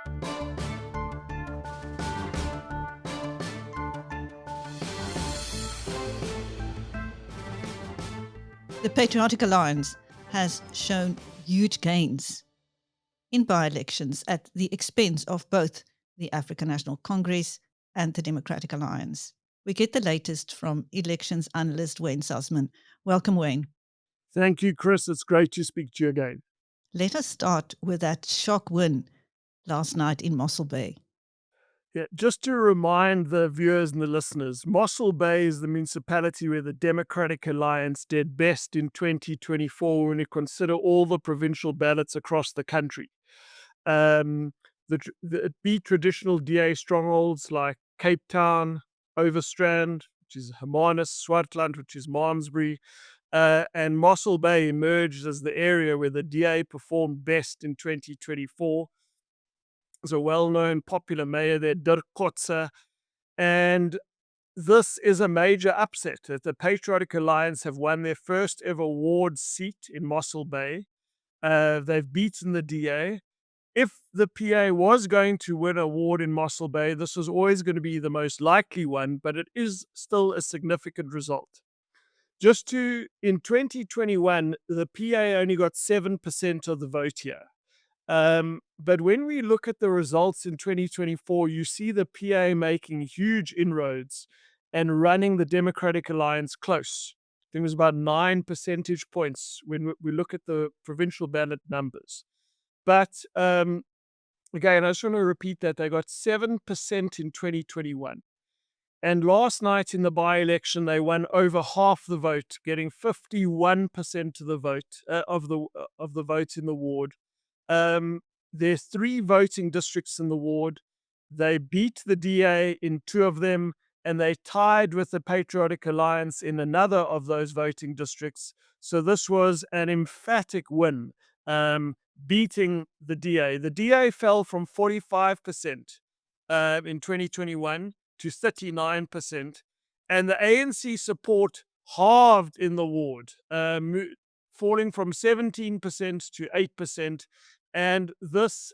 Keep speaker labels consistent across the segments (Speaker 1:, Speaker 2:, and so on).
Speaker 1: The Patriotic Alliance has shown huge gains in by-elections at the expense of both the African National Congress and the Democratic Alliance. We get the latest from elections analyst Wayne Sussman. Welcome, Wayne.
Speaker 2: Thank you, Chris. It's great to speak to you again.
Speaker 1: Let us start with that shock win last night in Mossel Bay.
Speaker 2: Yeah, just to remind the viewers and the listeners, Moscel Bay is the municipality where the Democratic Alliance did best in 2024 when you consider all the provincial ballots across the country. It beat traditional DA strongholds like Cape Town, Overstrand, which is Hermanus, Swartland, which is Malmesbury, and Mossel Bay emerged as the area where the DA performed best in 2024. There's a well-known popular mayor there, Dirk Kotze, and this is a major upset that the Patriotic Alliance have won their first ever ward seat in Mossel Bay. They've beaten the DA. If the PA was going to win a ward in Mossel Bay, this was always going to be the most likely one, but it is still a significant result. In 2021, the PA only got 7% of the vote here. But when we look at the results in 2024, you see the PA making huge inroads and running the Democratic Alliance close. I think it was about 9 percentage points when we look at the provincial ballot numbers. But again, I just want to repeat that they got 7% in 2021. And last night in the by-election, they won over half the vote, getting 51% of the vote of the vote in the ward. There's 3 voting districts in the ward. They beat the DA in 2 of them, and they tied with the Patriotic Alliance in another of those voting districts. So this was an emphatic win, beating the DA. The DA fell from 45% in 2021 to 39%, and the ANC support halved in the ward, falling from 17% to 8%. And this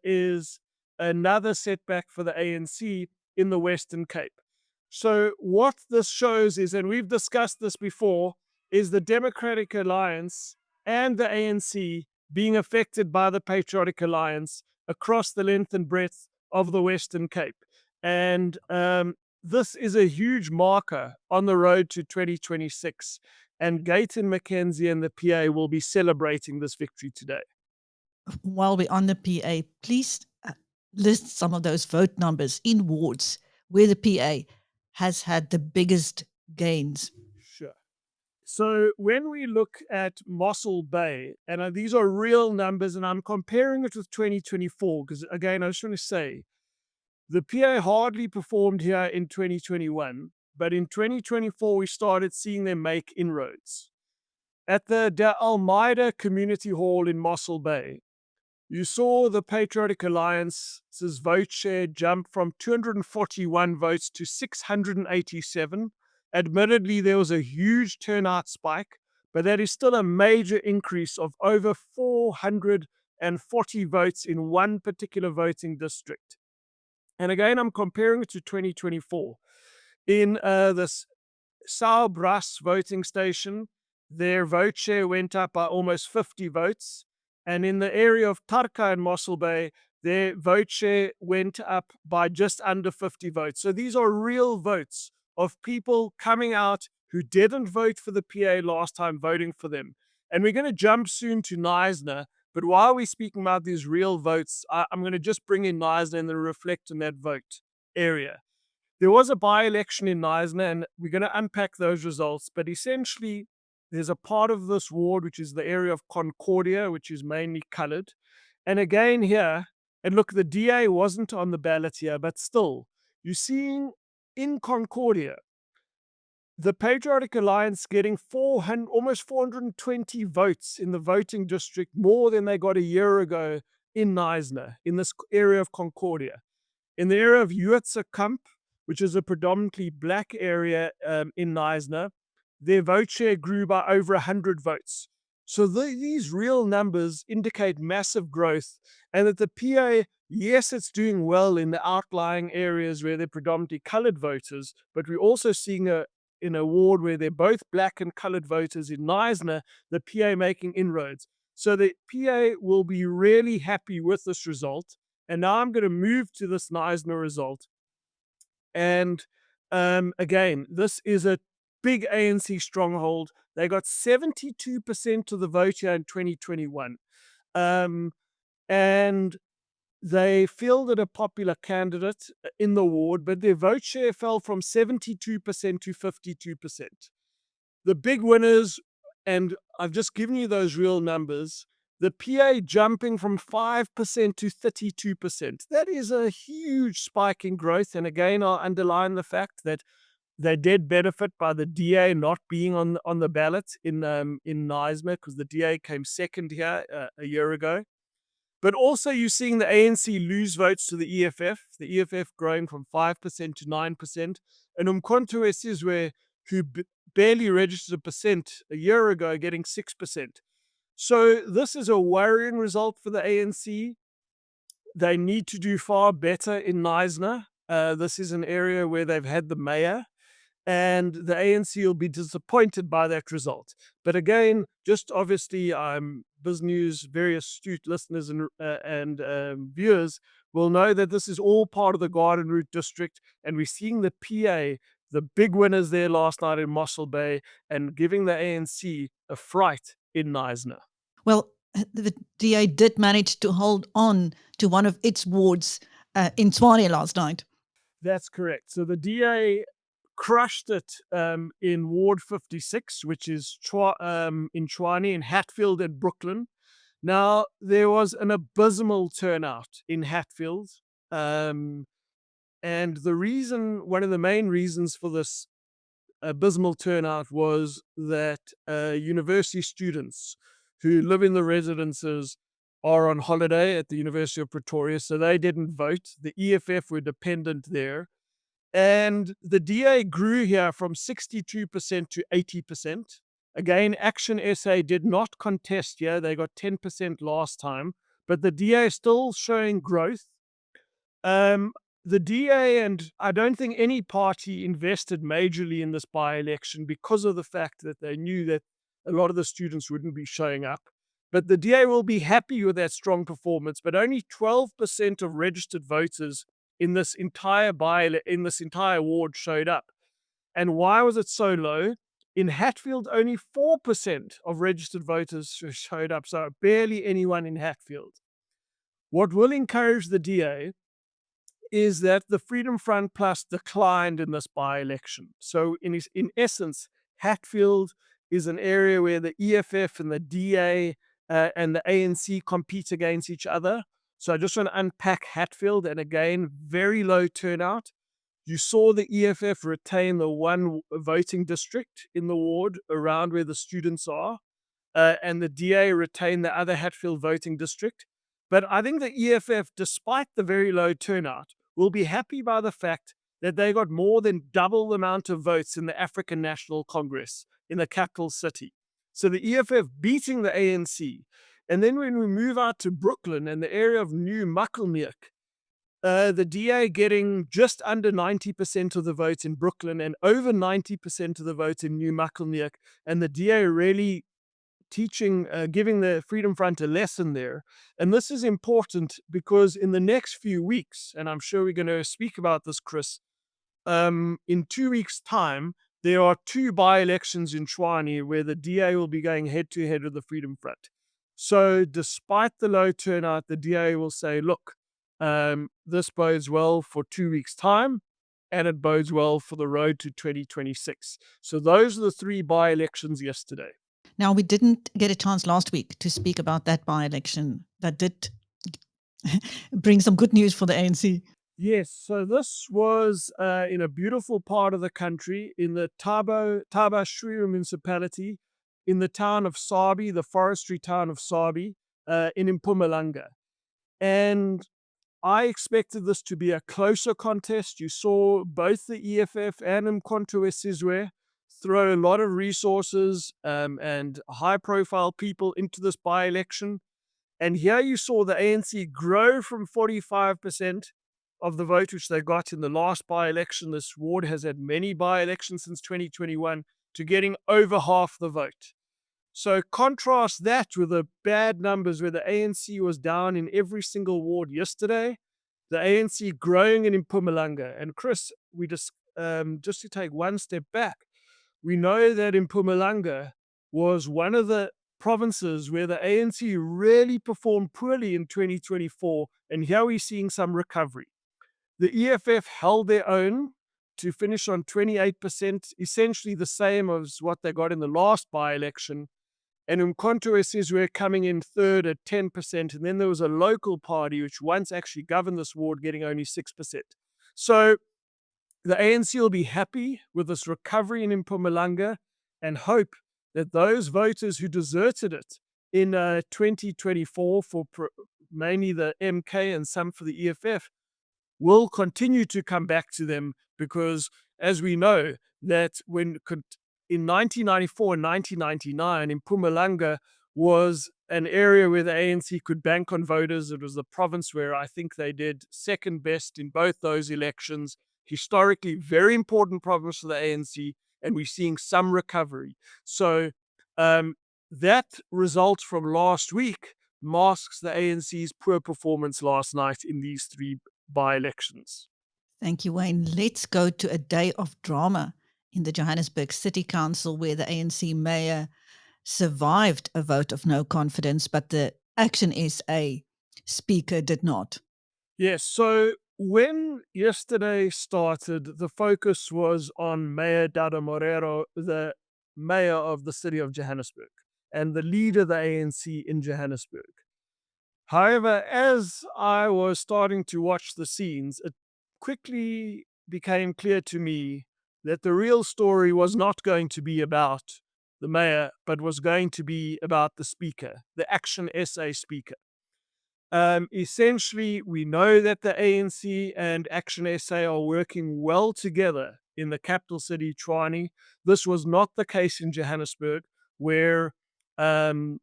Speaker 2: is another setback for the ANC in the Western Cape. So what this shows is, and we've discussed this before, is the Democratic Alliance and the ANC being affected by the Patriotic Alliance across the length and breadth of the Western Cape. And this is a huge marker on the road to 2026. And Gayton MacKenzie and the PA will be celebrating this victory today.
Speaker 1: While we're on the PA, please list some of those vote numbers in wards where the PA has had the biggest gains.
Speaker 2: Sure. So when we look at Mossel Bay, and these are real numbers, and I'm comparing it with 2024, because again, I just want to say, the PA hardly performed here in 2021, but in 2024, we started seeing them make inroads. At the De Almeida Community Hall in Mossel Bay, you saw the Patriotic Alliance's vote share jump from 241 votes to 687. Admittedly, there was a huge turnout spike, but that is still a major increase of over 440 votes in one particular voting district. And again, I'm comparing it to 2024. In this Saubras voting station, their vote share went up by almost 50 votes. And in the area of Tarka and Mossel Bay, their vote share went up by just under 50 votes. So these are real votes of people coming out who didn't vote for the PA last time, voting for them. And we're going to jump soon to Knysna. But while we're speaking about these real votes, I'm going to just bring in Knysna and then reflect on that vote area. There was a by-election in Knysna, and we're going to unpack those results. But essentially, there's a part of this ward, which is the area of Concordia, which is mainly colored. And again here, and look, the DA wasn't on the ballot here, but still, you're seeing in Concordia, the Patriotic Alliance getting almost 420 votes in the voting district, more than they got a year ago in Knysna, in this area of Concordia. In the area of Uitsekamp, which is a predominantly black area in Knysna, their vote share grew by over 100 votes. So these real numbers indicate massive growth, and that the PA Yes, it's doing well in the outlying areas where they're predominantly colored voters, but we're also seeing in a ward where they're both black and colored voters in Knysna, the PA making inroads. So the PA will be really happy with this result. And now I'm going to move to this Knysna result. And again, this is a big ANC stronghold. They got 72% of the vote here in 2021. And they fielded a popular candidate in the ward, but their vote share fell from 72% to 52%. The big winners, and I've just given you those real numbers, the PA jumping from 5% to 32%. That is a huge spike in growth. And again, I'll underline the fact that they did benefit by the DA not being on the ballot in Knysna, because the DA came second here a year ago. But also you're seeing the ANC lose votes to the EFF, growing from 5% to 9%, and Umkhonto we Sizwe, who barely registered a percent a year ago, getting 6%. So this is a worrying result for the ANC. They need to do far better in Knysna. This is an area where they've had the mayor, and the ANC will be disappointed by that result. But again, just obviously, BizNews, very astute listeners and viewers will know that this is all part of the Garden Route district, and we're seeing the PA, the big winners there last night in Mossel Bay, and giving the ANC a fright in Knysna.
Speaker 1: Well, the DA did manage to hold on to one of its wards in Tshwane last night.
Speaker 2: That's correct. So the DA crushed it in Ward 56, which is in Tshwane, in Hatfield and Brooklyn. Now, there was an abysmal turnout in Hatfield. And one of the main reasons for this abysmal turnout was that university students who live in the residences are on holiday at the University of Pretoria, so they didn't vote. The EFF were dependent there. And the DA grew here from 62% to 80%. Again, ActionSA did not contest here. They got 10% last time, but the DA is still showing growth. The DA, and I don't think any party invested majorly in this by-election because of the fact that they knew that a lot of the students wouldn't be showing up. But the DA will be happy with that strong performance, but only 12% of registered voters in this entire ward showed up. And why was it so low? In Hatfield, only 4% of registered voters showed up, so barely anyone in Hatfield. What will encourage the DA is that the Freedom Front Plus declined in this by-election. So in essence, Hatfield is an area where the EFF and the DA and the ANC compete against each other. So I just want to unpack Hatfield, and again, very low turnout. You saw the EFF retain the one voting district in the ward around where the students are, and the DA retain the other Hatfield voting district. But I think the EFF, despite the very low turnout, will be happy by the fact that they got more than double the amount of votes in the African National Congress in the capital city. So the EFF beating the ANC. And then when we move out to Brooklyn and the area of New Mpumalanga, the DA getting just under 90% of the vote in Brooklyn and over 90% of the vote in New Mpumalanga, and the DA really giving the Freedom Front a lesson there. And this is important because in the next few weeks, and I'm sure we're going to speak about this, Chris, in 2 weeks' time, there are 2 by-elections in Tshwane where the DA will be going head-to-head with the Freedom Front. So despite the low turnout, the DA will say, look, this bodes well for 2 weeks' time, and it bodes well for the road to 2026. So those are the 3 by-elections yesterday.
Speaker 1: Now, we didn't get a chance last week to speak about that by-election that did bring some good news for the ANC.
Speaker 2: Yes, so this was in a beautiful part of the country, in the Shriwa municipality, in the town of Sabi, the forestry town of Sabi, in Impumalanga. And I expected this to be a closer contest. You saw both the EFF and Umkhonto we Sizwe throw a lot of resources and high-profile people into this by-election. And here you saw the ANC grow from 45% of the vote, which they got in the last by-election. This ward has had many by-elections since 2021, to getting over half the vote. So contrast that with the bad numbers where the ANC was down in every single ward yesterday, the ANC growing in Mpumalanga. And Chris, we just to take one step back, we know that Mpumalanga was one of the provinces where the ANC really performed poorly in 2024, and here we're seeing some recovery. The EFF held their own to finish on 28%, essentially the same as what they got in the last by-election. And Umkhonto says we're coming in third at 10%. And then there was a local party which once actually governed this ward getting only 6%. So the ANC will be happy with this recovery in Mpumalanga and hope that those voters who deserted it in 2024 for mainly the MK and some for the EFF will continue to come back to them, because as we know that in 1994 and 1999, Mpumalanga was an area where the ANC could bank on voters. It was the province where I think they did second best in both those elections. Historically, very important province for the ANC, and we're seeing some recovery. So that result from last week masks the ANC's poor performance last night in these three by-elections.
Speaker 1: Thank you, Wayne. Let's go to a day of drama in the Johannesburg City Council, where the ANC Mayor survived a vote of no confidence, but the ActionSA Speaker did not.
Speaker 2: Yes, so when yesterday started, the focus was on Mayor Dada Morero, the mayor of the city of Johannesburg, and the leader of the ANC in Johannesburg. However, as I was starting to watch the scenes, it quickly became clear to me that the real story was not going to be about the mayor, but was going to be about the speaker, the ActionSA Speaker. Essentially, we know that the ANC and ActionSA are working well together in the capital city, Tshwane. This was not the case in Johannesburg, where there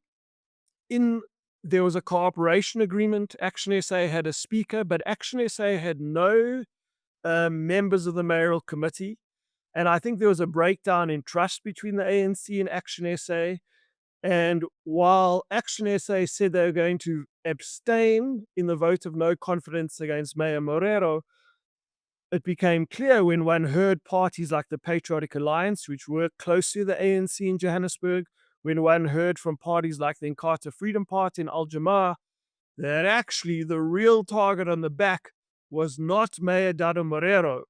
Speaker 2: was a cooperation agreement. ActionSA had a speaker, but ActionSA had no members of the mayoral committee. And I think there was a breakdown in trust between the ANC and ActionSA. And while ActionSA said they were going to abstain in the vote of no confidence against Mayor Morero, it became clear when one heard parties like the Patriotic Alliance, which work closely with the ANC in Johannesburg, when one heard from parties like the Inkatha Freedom Party in Al Jamar, that actually the real target on the back was not Mayor Dada Morero,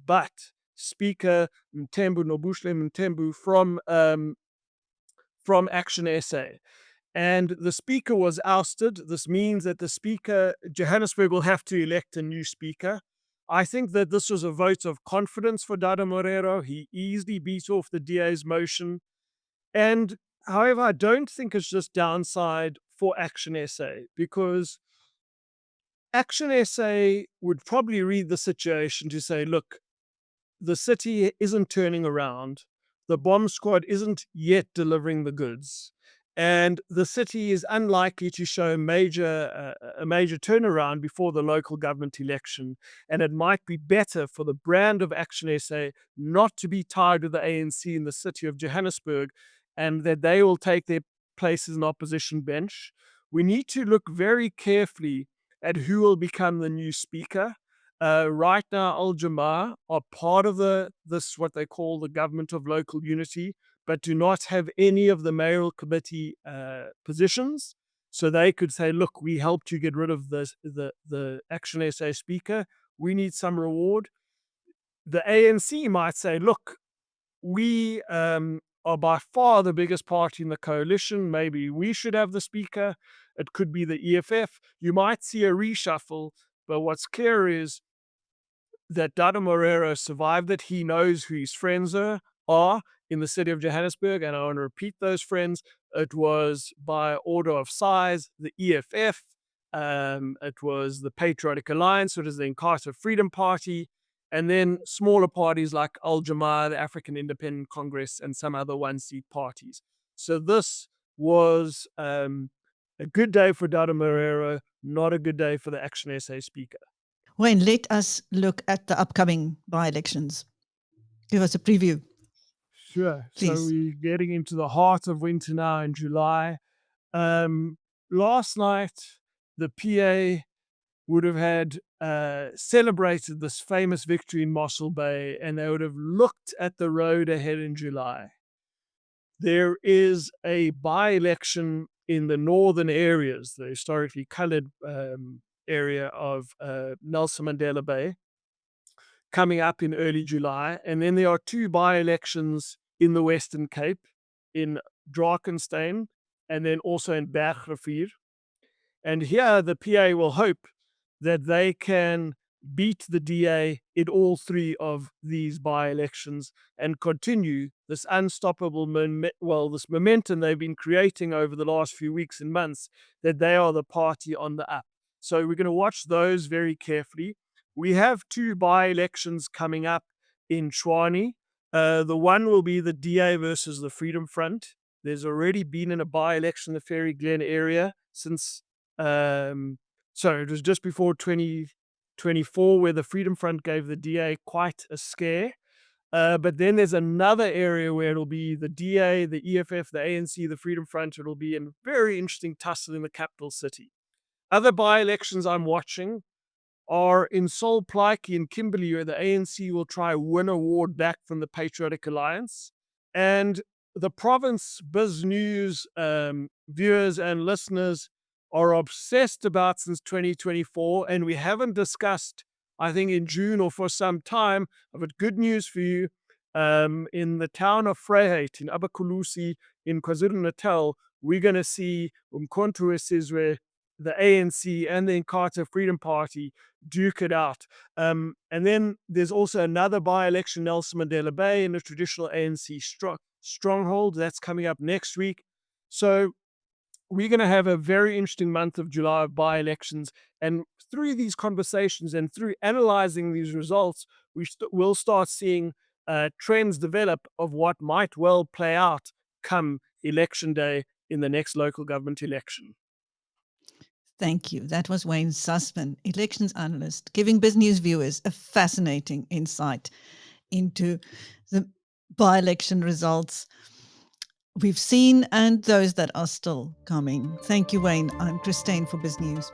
Speaker 2: but Speaker Mthembu Nobuhle Mthembu from ActionSA. And the speaker was ousted. This means that the speaker, Johannesburg, will have to elect a new speaker. I think that this was a vote of confidence for Dada Morero. He easily beat off the DA's motion. And however, I don't think it's just downside for ActionSA, because ActionSA would probably read the situation to say, look, the city isn't turning around. The bomb squad isn't yet delivering the goods. And the city is unlikely to show a major turnaround before the local government election. And it might be better for the brand of ActionSA not to be tied with the ANC in the city of Johannesburg, and that they will take their places in opposition bench. We need to look very carefully at who will become the new speaker. Right now, Al Jamar are part of this what they call the government of local unity, but do not have any of the mayoral committee positions. So they could say, look, we helped you get rid of the ActionSA speaker. We need some reward. The ANC might say, look, we are by far the biggest party in the coalition. Maybe we should have the speaker. It could be the EFF. You might see a reshuffle, but what's clear is that Dada Morero survived it. He knows who his friends are in the city of Johannesburg, and I want to repeat those friends. It was by order of size, the EFF, it was the Patriotic Alliance, it was the Inkatha Freedom Party, and then smaller parties like Al Jamar, the African Independent Congress, and some other one-seat parties. So this was a A good day for Garden Morero, not a good day for the ActionSA Speaker.
Speaker 1: Wayne, let us look at the upcoming by-elections. Give us a preview.
Speaker 2: Sure.
Speaker 1: Please.
Speaker 2: So we're getting into the heart of winter now in July. Last night, the PA would have had celebrated this famous victory in Mossel Bay, and they would have looked at the road ahead in July. There is a by-election in the northern areas, the historically coloured area of Nelson Mandela Bay, coming up in early July. And then there are 2 by-elections in the Western Cape, in Drakenstein, and then also in Bergrivier. And here the PA will hope that they can beat the DA in all 3 of these by-elections and continue this unstoppable this momentum they've been creating over the last few weeks and months, that they are the party on the up. So we're going to watch those very carefully. We have 2 by-elections coming up in Tshwane. The one will be the DA versus the Freedom Front. There's already been in a by-election in the Fairy Glen area since it was just before 2024 where the Freedom Front gave the DA quite a scare. But then there's another area where it'll be the DA, the EFF, the ANC, the Freedom Front. It'll be a very interesting tussle in the capital city. Other by-elections I'm watching are in Sol Plaatje in Kimberley, where the ANC will try win a ward back from the Patriotic Alliance. And the province BizNews viewers and listeners are obsessed about since 2024, and we haven't discussed, I think, in June or for some time. I've got good news for you. In the town of Vryheid, in Abakulusi, in KwaZulu-Natal, we're going to see Umkhonto Sizwe, the ANC and the Inkatha Freedom Party duke it out. And then there's also another by-election, Nelson Mandela Bay, in the traditional ANC stronghold. That's coming up next week. So we're going to have a very interesting month of July of by-elections. And through these conversations and through analyzing these results, we'll start seeing trends develop of what might well play out come election day in the next local government election.
Speaker 1: Thank you. That was Wayne Sussman, elections analyst, giving BizNews viewers a fascinating insight into the by-election results we've seen and those that are still coming. Thank you, Wayne. I'm Christine for BizNews.